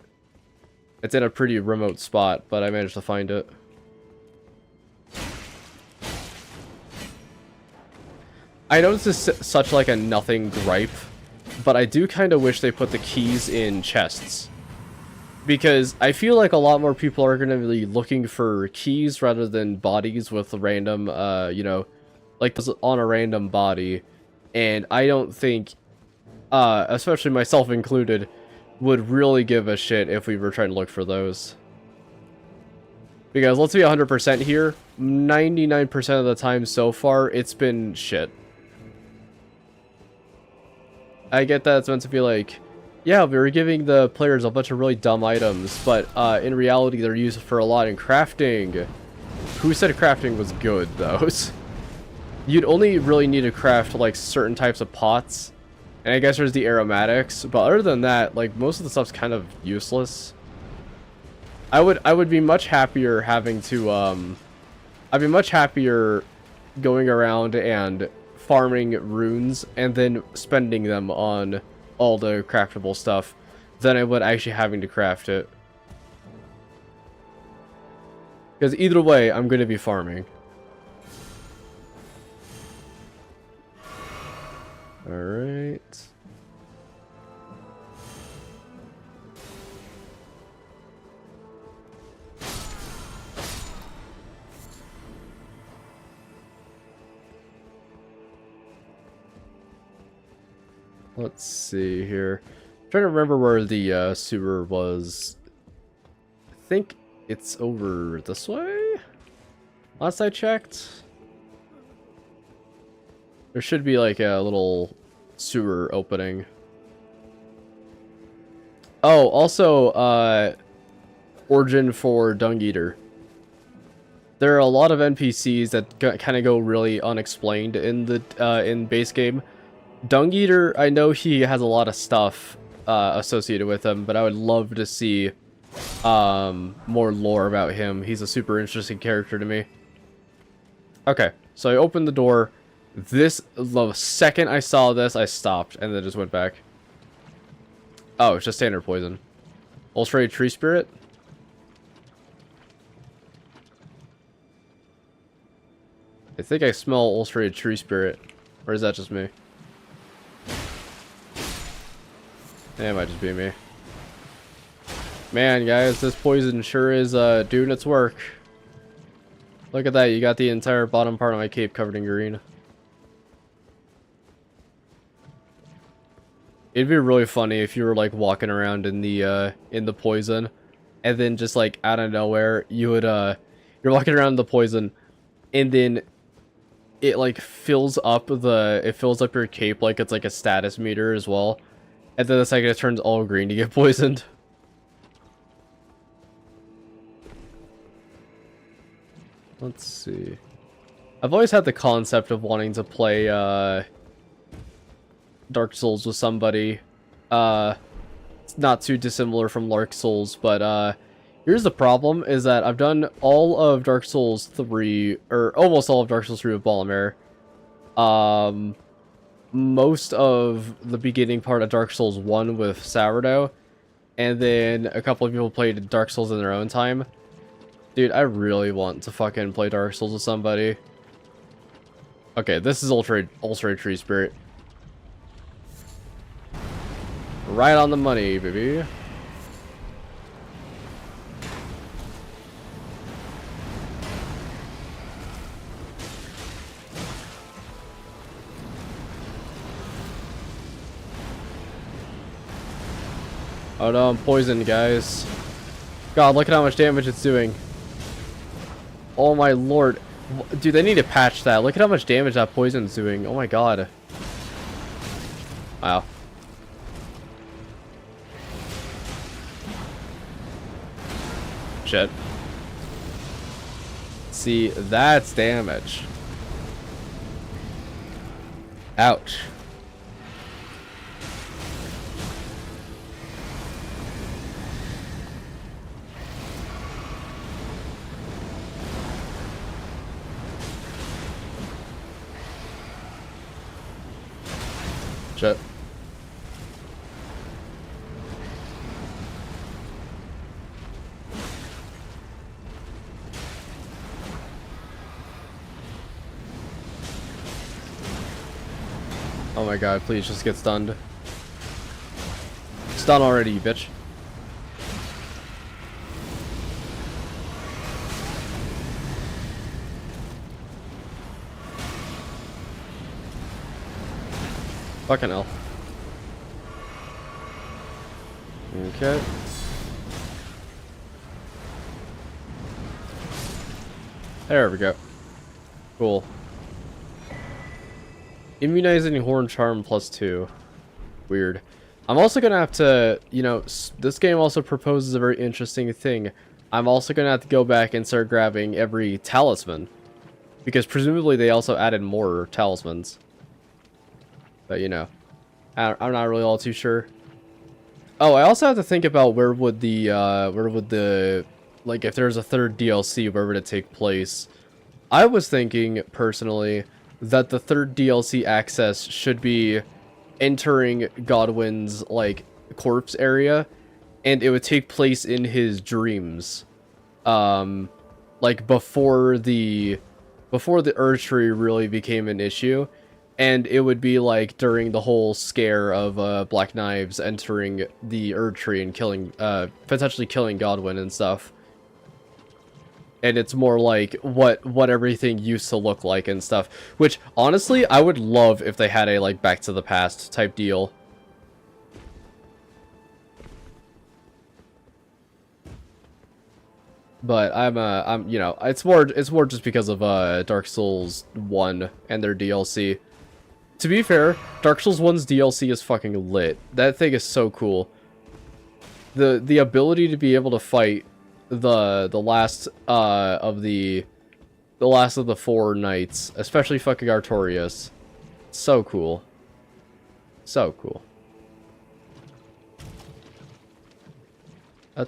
It's in a pretty remote spot, but I managed to find it. I know this is such like a nothing gripe, but I do kind of wish they put the keys in chests. Because I feel like a lot more people are going to be looking for keys rather than bodies with random, you know, like on a random body. And I don't think, especially myself included, would really give a shit if we were trying to look for those. Because let's be 100% here, 99% of the time so far, it's been shit. I get that it's meant to be like, yeah, we were giving the players a bunch of really dumb items, but in reality they're used for a lot in crafting. Who said crafting was good, though? You'd only really need to craft, like, certain types of pots. And I guess there's the aromatics, but other than that, like, most of the stuff's kind of useless. I would be much happier having to, I'd be much happier going around and farming runes and then spending them on all the craftable stuff than I would actually having to craft it. Because either way, I'm going to be farming. Alright. Let's see here. I'm trying to remember where the sewer was. I think It's over this way? Last I checked. There should be like a little sewer opening. Oh, also, origin for Dung Eater. There are a lot of NPCs that kind of go really unexplained in the in base game. Dung Eater, I know he has a lot of stuff associated with him, but I would love to see more lore about him. He's a super interesting character to me. Okay, so I opened the door. The second I saw this, I stopped and then just went back. Oh, it's just standard poison. Ulstrated Tree Spirit? I think I smell Ulstrated Tree Spirit. Or is that just me? Yeah, it might just be me. Man, guys, this poison sure is doing its work. Look at that, you got the entire bottom part of my cape covered in green. It'd be really funny if you were like walking around in the poison, and then just like out of nowhere you would you're walking around in the poison, and then it like fills up your cape like it's like a status meter as well, and then the second it turns all green to get poisoned. Let's see. I've always had the concept of wanting to play Dark Souls with somebody. It's not too dissimilar from Dark Souls, but here's the problem, is that I've done all of Dark Souls 3, or almost all of Dark Souls 3 with Ballamare. Most of the beginning part of Dark Souls 1 with Sourdough, and then a couple of people played Dark Souls in their own time. Dude, I really want to fucking play Dark Souls with somebody. Okay, this is Ultra Tree Spirit. Right on the money, baby. Oh no, I'm poisoned, guys. God, look at how much damage it's doing. Oh my lord. Dude, they need to patch that. Look at how much damage that poison's doing. Oh my god. Wow. Shit. See, that's damage. Ouch. Shit. Oh my god, please just get stunned. Stun already, you bitch. Fucking hell. Okay. There we go. Cool. Immunizing Horn Charm +2. Weird. I'm also gonna have to, you know, this game also proposes a very interesting thing. I'm also gonna have to go back and start grabbing every talisman, because presumably they also added more talismans. But you know, I'm not really all too sure. Oh, I also have to think about where would the like, if there's a third DLC, where would it take place? I was thinking personally that the third DLC access should be entering Godwin's like corpse area, and it would take place in his dreams, like before the Erd Tree really became an issue, and it would be like during the whole scare of Black Knives entering the Erd Tree and killing potentially killing Godwin and stuff. And it's more like what everything used to look like and stuff. Which, honestly, I would love if they had a, like, Back to the Past type deal. But I'm you know, it's more just because of Dark Souls 1 and their DLC. To be fair, Dark Souls 1's DLC is fucking lit. That thing is so cool. The ability to be able to fight the last of the last of the 4 knights, especially fucking Artorias. So cool. So cool. I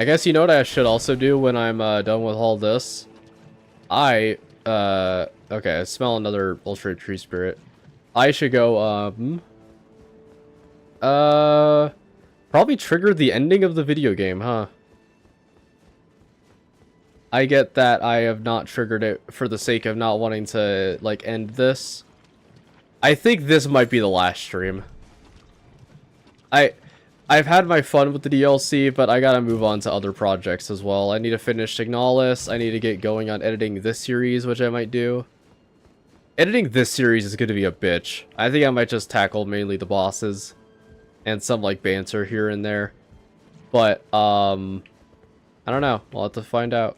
guess you know what I should also do when I'm done with all this? Okay, I smell another Ultra Tree Spirit. I should go, probably trigger the ending of the video game, huh? I get that I have not triggered it for the sake of not wanting to, like, end this. I think this might be the last stream. I've had my fun with the DLC, but I gotta move on to other projects as well. I need to finish Signalis. I need to get going on editing this series, which I might do. Editing this series is gonna be a bitch. I think I might just tackle mainly the bosses and some, like, banter here and there. But, I don't know. We'll have to find out.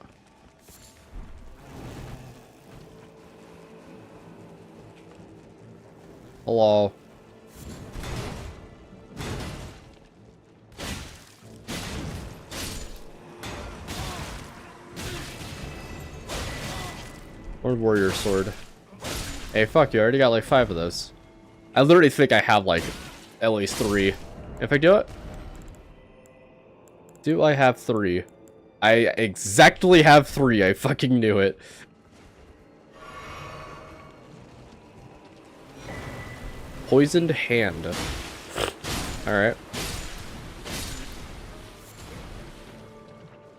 Hello. Or warrior sword. Hey, fuck you, I already got like 5 of those. I literally think I have like at least 3. If I do it. Do I have 3? I exactly have 3. I fucking knew it. Poisoned hand. Alright.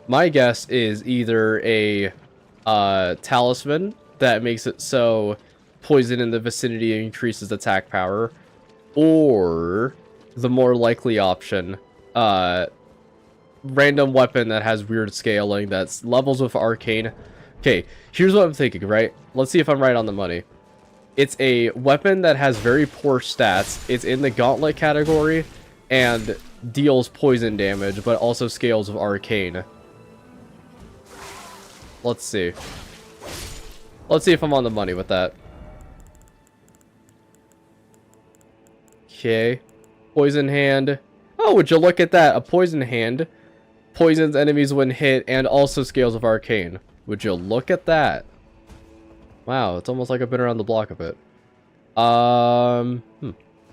My guess is either a talisman that makes it so poison in the vicinity increases attack power, or the more likely option, random weapon that has weird scaling that's levels with arcane. Okay, here's what I'm thinking, right? Let's see if I'm right on the money. It's a weapon that has very poor stats. It's in the gauntlet category and deals poison damage, but also scales with arcane. Let's see. Let's see if I'm on the money with that. Okay. Poison hand. Oh, would you look at that? A poison hand poisons enemies when hit and also scales with arcane. Would you look at that? Wow, it's almost like I've been around the block a bit.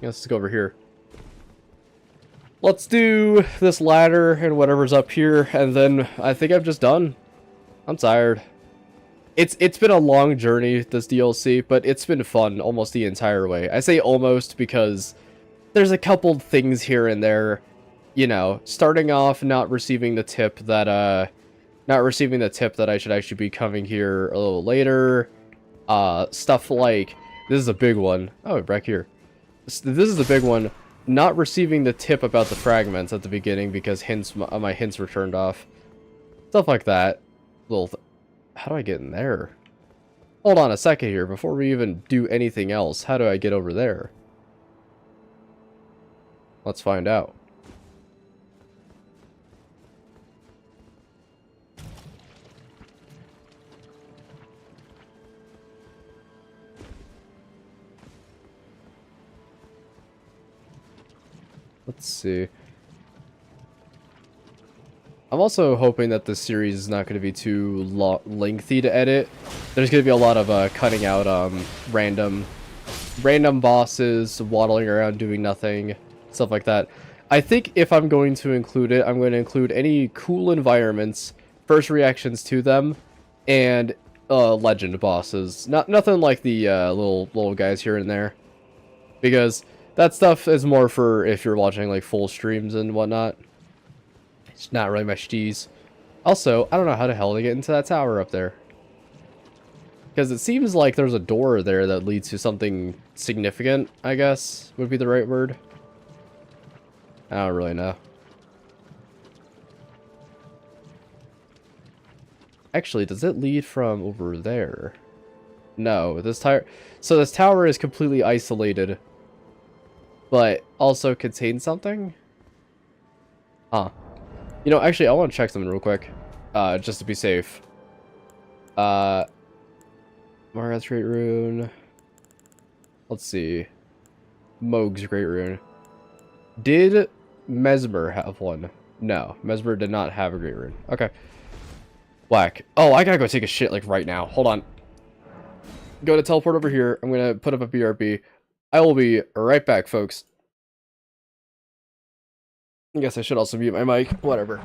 Let's go over here. Let's do this ladder and whatever's up here, and then I think I'm just done. I'm tired. It's been a long journey, this DLC, but it's been fun almost the entire way. I say almost because there's a couple things here and there, you know, starting off not receiving the tip that I should actually be coming here a little later. Stuff like, this is a big one. Oh, back here. This is the big one. Not receiving the tip about the fragments at the beginning because my hints were turned off. Stuff like that. How do I get in there? Hold on a second here. Before we even do anything else, how do I get over there? Let's find out. Let's see. I'm also hoping that this series is not going to be too lengthy to edit. There's going to be a lot of cutting out random bosses, waddling around doing nothing, stuff like that. I think if I'm going to include it, I'm going to include any cool environments, first reactions to them, and legend bosses. Nothing like the little guys here and there, because that stuff is more for if you're watching like full streams and whatnot. It's not really my steez. Also, I don't know how the hell to get into that tower up there. Because it seems like there's a door there that leads to something significant, I guess, would be the right word. I don't really know. Actually, does it lead from over there? No, this tower... So this tower is completely isolated, but also contains something? Huh. You know, actually, I want to check something real quick, just to be safe. Margaret's Great Rune. Let's see. Moog's Great Rune. Did Mesmer have one? No, Mesmer did not have a Great Rune. Okay. Whack. Oh, I gotta go take a shit, like, right now. Hold on. Go to teleport over here. I'm gonna put up a BRB. I will be right back, folks. I guess I should also mute my mic. Whatever.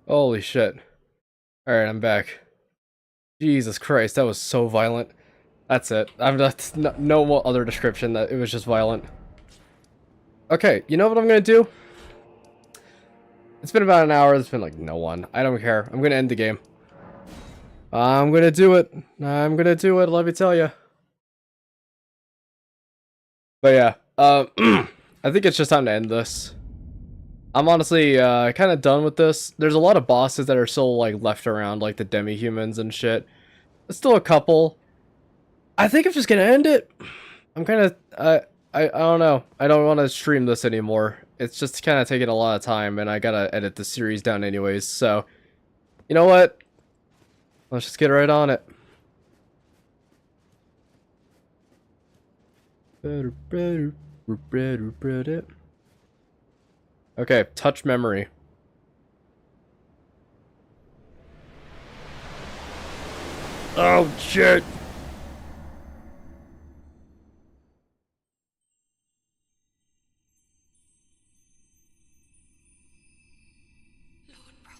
Holy shit. Alright, I'm back. Jesus Christ, that was so violent. That's it. I'm not no other description. That it was just violent. Okay, you know what I'm gonna do? It's been about an hour. There's been like no one. I don't care. I'm gonna end the game. I'm gonna do it. I'm gonna do it. Let me tell you. But yeah, I think it's just time to end this. I'm honestly kind of done with this. There's a lot of bosses that are still like left around, like the demi-humans and shit. There's still a couple. I think I'm just gonna end it. I'm kind of I don't know. I don't want to stream this anymore. It's just kind of taking a lot of time, and I gotta edit the series down anyways. So, you know what? Let's just get right on it. Okay, touch memory. Oh shit! Lord brother,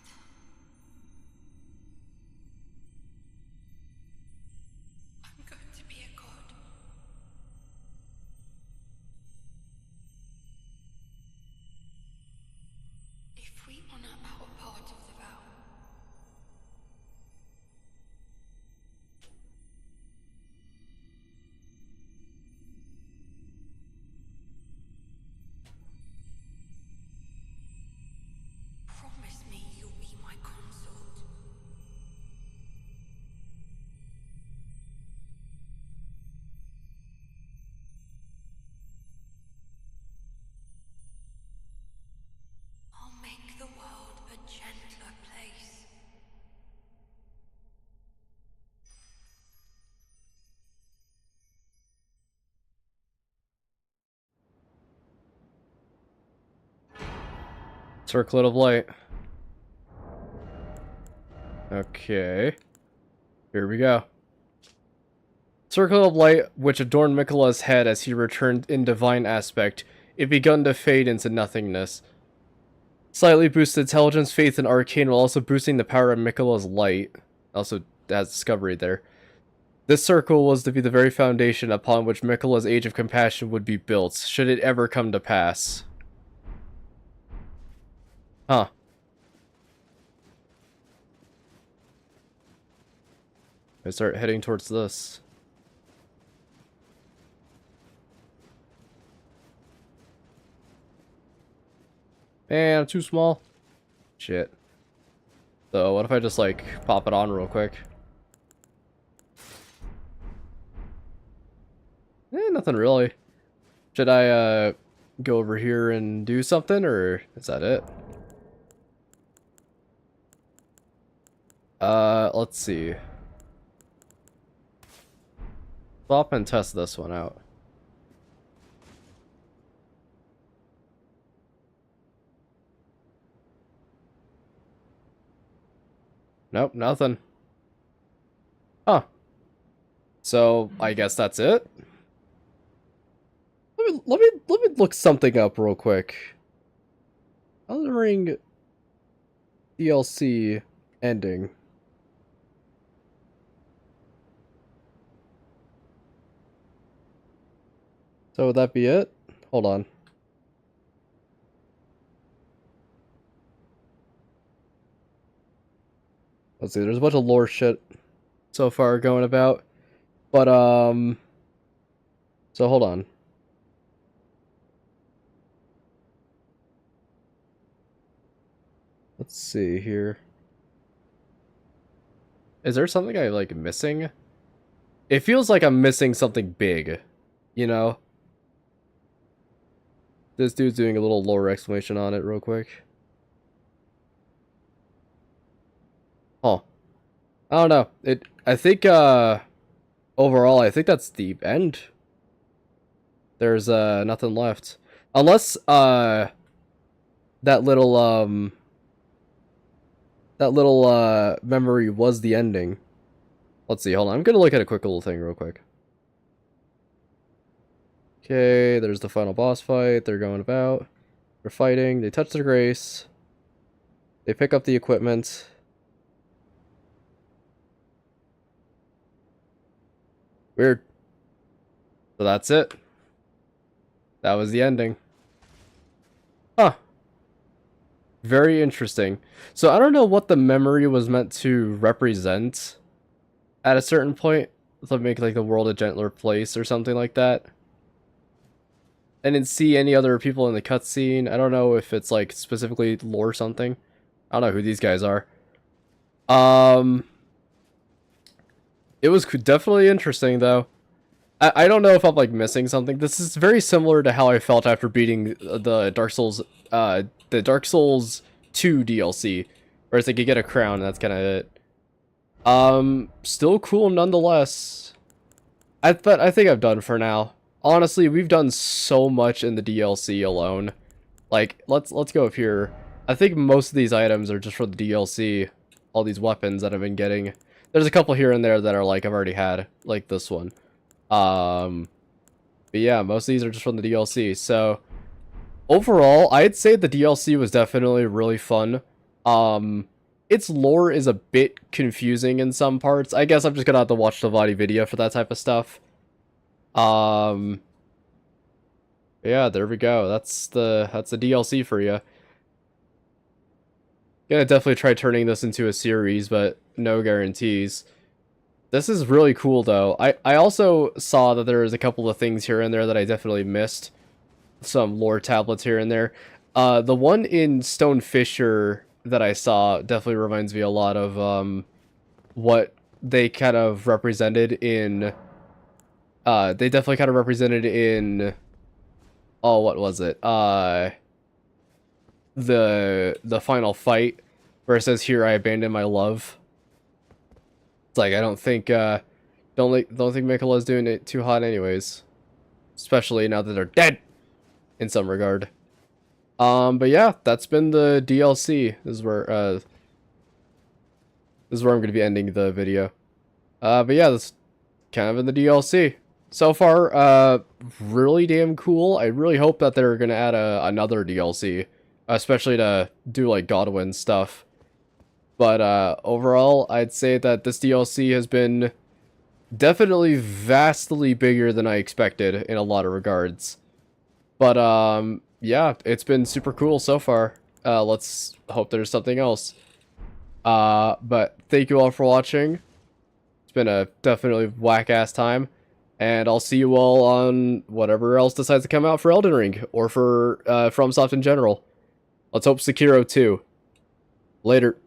I'm going to be a god. If we honor our part of the vow, promise me you'll be my consort. I'll make the world a gentler place. Circlet of light. Okay. Here we go. Circle of light, which adorned Miquella's head as he returned in divine aspect, it begun to fade into nothingness. Slightly boosted intelligence, faith, and arcane, while also boosting the power of Miquella's light. Also has discovery there. This circle was to be the very foundation upon which Miquella's Age of Compassion would be built, should it ever come to pass. Huh. I start heading towards this. Man, I'm too small. Shit. So, what if I just, like, pop it on real quick? Nothing really. Should I, go over here and do something, or is that it? Let's see. Stop and test this one out. Nope, nothing. Huh. So, I guess that's it? Let me look something up real quick. Elden Ring DLC ending. So would that be it? Hold on. Let's see, there's a bunch of lore shit so far going about. But, so hold on. Let's see here. Is there something I, like, missing? It feels like I'm missing something big, you know? This dude's doing a little lore explanation on it real quick. Huh. I don't know. I think, overall, I think that's the end. There's, nothing left. Unless, that little, memory was the ending. Let's see, hold on. I'm gonna look at a quick little thing real quick. Okay, there's the final boss fight. They're going about. They're fighting. They touch their grace. They pick up the equipment. Weird. So that's it. That was the ending. Huh. Very interesting. So I don't know what the memory was meant to represent at a certain point. To make like the world a gentler place or something like that. I didn't see any other people in the cutscene. I don't know if it's like specifically lore or something. I don't know who these guys are. It was definitely interesting though. I don't know if I'm like missing something. This is very similar to how I felt after beating the Dark Souls 2 DLC, where it's like you get a crown and that's kind of it. Still cool nonetheless. But I think I'm done for now. Honestly, we've done so much in the DLC alone. Like, let's go up here. I think most of these items are just for the DLC. All these weapons that I've been getting. There's a couple here and there that are like I've already had, like this one. But yeah, most of these are just from the DLC. So overall, I'd say the DLC was definitely really fun. Its lore is a bit confusing in some parts. I guess I'm just gonna have to watch the VOD video for that type of stuff. Yeah, there we go. That's the DLC for you. Gonna definitely try turning this into a series, but no guarantees. This is really cool though. I also saw that there was a couple of things here and there that I definitely missed. Some lore tablets here and there. The one in Stone Fisher that I saw definitely reminds me a lot of what they kind of represented in they definitely kind of represented in oh, what was it? The final fight where it says here I abandoned my love. It's like I don't think think Mikola's doing it too hot anyways. Especially now that they're dead in some regard. But yeah, that's been the DLC. This is where I'm gonna be ending the video. But yeah, that's kind of in the DLC. So far, really damn cool. I really hope that they're gonna add another DLC, especially to do like Godwin stuff. But overall, I'd say that this DLC has been definitely vastly bigger than I expected in a lot of regards. But yeah, it's been super cool so far. Let's hope there's something else. But thank you all for watching. It's been a definitely whack-ass time. And I'll see you all on whatever else decides to come out for Elden Ring, or for FromSoft in general. Let's hope Sekiro too. Later.